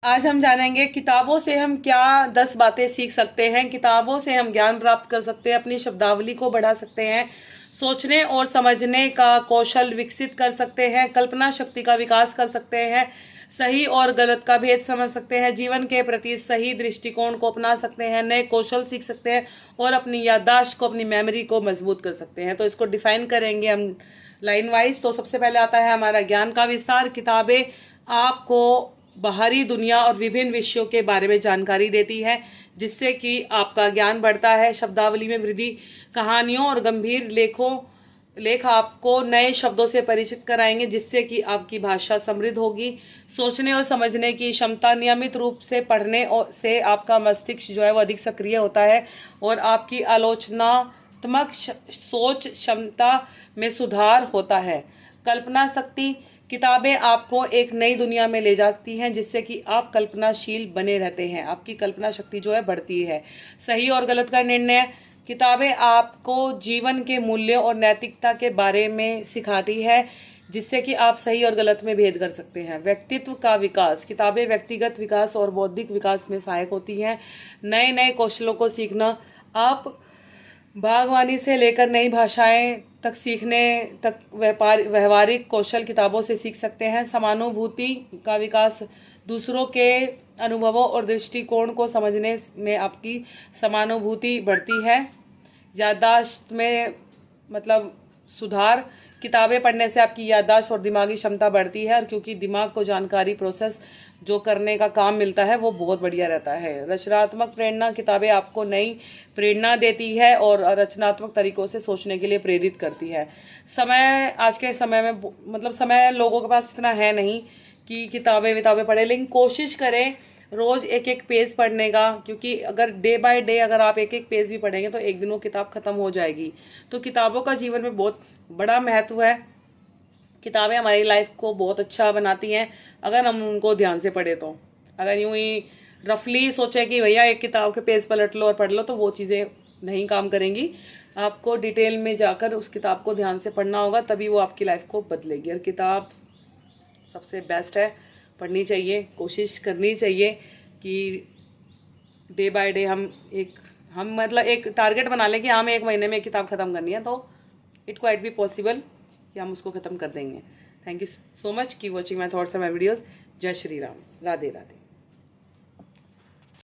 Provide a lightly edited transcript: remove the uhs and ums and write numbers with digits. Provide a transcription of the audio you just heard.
आज हम जानेंगे किताबों से हम क्या 10 बातें सीख सकते हैं। किताबों से हम ज्ञान प्राप्त कर सकते हैं, अपनी शब्दावली को बढ़ा सकते हैं, सोचने और समझने का कौशल विकसित कर सकते हैं, कल्पना शक्ति का विकास कर सकते हैं, सही और गलत का भेद समझ सकते हैं, जीवन के प्रति सही दृष्टिकोण को अपना सकते हैं, नए कौशल सीख सकते हैं और अपनी याददाश्त को, अपनी मेमोरी को मजबूत कर सकते हैं। तो इसको डिफाइन करेंगे हम लाइन वाइज। तो सबसे पहले आता है हमारा ज्ञान का विस्तार। किताबें आपको बाहरी दुनिया और विभिन्न विषयों के बारे में जानकारी देती है, जिससे कि आपका ज्ञान बढ़ता है। शब्दावली में वृद्धि, कहानियों और गंभीर लेख आपको नए शब्दों से परिचित कराएंगे, जिससे कि आपकी भाषा समृद्ध होगी। सोचने और समझने की क्षमता, नियमित रूप से पढ़ने से आपका मस्तिष्क जो है वो अधिक सक्रिय होता है और आपकी आलोचनात्मक सोच क्षमता में सुधार होता है। कल्पना शक्ति, किताबें आपको एक नई दुनिया में ले जाती हैं, जिससे कि आप कल्पनाशील बने रहते हैं, आपकी कल्पना शक्ति जो है बढ़ती है। सही और गलत का निर्णय, किताबें आपको जीवन के मूल्यों और नैतिकता के बारे में सिखाती है, जिससे कि आप सही और गलत में भेद कर सकते हैं। व्यक्तित्व का विकास, किताबें व्यक्तिगत विकास और बौद्धिक विकास में सहायक होती हैं। नए नए कौशलों को सीखना, आप बागवानी से लेकर नई भाषाएं तक सीखने तक व्यवहारिक कौशल किताबों से सीख सकते हैं। समानुभूति का विकास, दूसरों के अनुभवों और दृष्टिकोण को समझने में आपकी समानुभूति बढ़ती है। याददाश्त में सुधार, किताबें पढ़ने से आपकी याददाश्त और दिमागी क्षमता बढ़ती है, और क्योंकि दिमाग को जानकारी प्रोसेस जो करने का काम मिलता है वो बहुत बढ़िया रहता है। रचनात्मक प्रेरणा, किताबें आपको नई प्रेरणा देती है और रचनात्मक तरीकों से सोचने के लिए प्रेरित करती है। समय, आज के समय में समय लोगों के पास इतना है नहीं कि किताबें पढ़े, लेकिन कोशिश करें रोज एक एक पेज पढ़ने का, क्योंकि अगर डे बाय डे अगर आप एक एक पेज भी पढ़ेंगे तो एक दिन वो किताब खत्म हो जाएगी। तो किताबों का जीवन में बहुत बड़ा महत्व है। किताबें हमारी लाइफ को बहुत अच्छा बनाती हैं अगर हम उनको ध्यान से पढ़े तो। अगर यूं ही रफली सोचे कि भैया एक किताब के पेज पलट लो और पढ़ लो, तो वो चीज़ें नहीं काम करेंगी। आपको डिटेल में जाकर उस किताब को ध्यान से पढ़ना होगा, तभी वो आपकी लाइफ को बदलेगी। और किताब सबसे बेस्ट है, पढ़नी चाहिए, कोशिश करनी चाहिए कि डे बाय डे हम एक टारगेट बना लें कि हमें एक महीने में एक किताब खत्म करनी है, तो इट क्वाइट बी पॉसिबल कि हम उसको खत्म कर देंगे। थैंक यू सो मच की watching my thoughts and my videos. जय श्री राम, राधे राधे।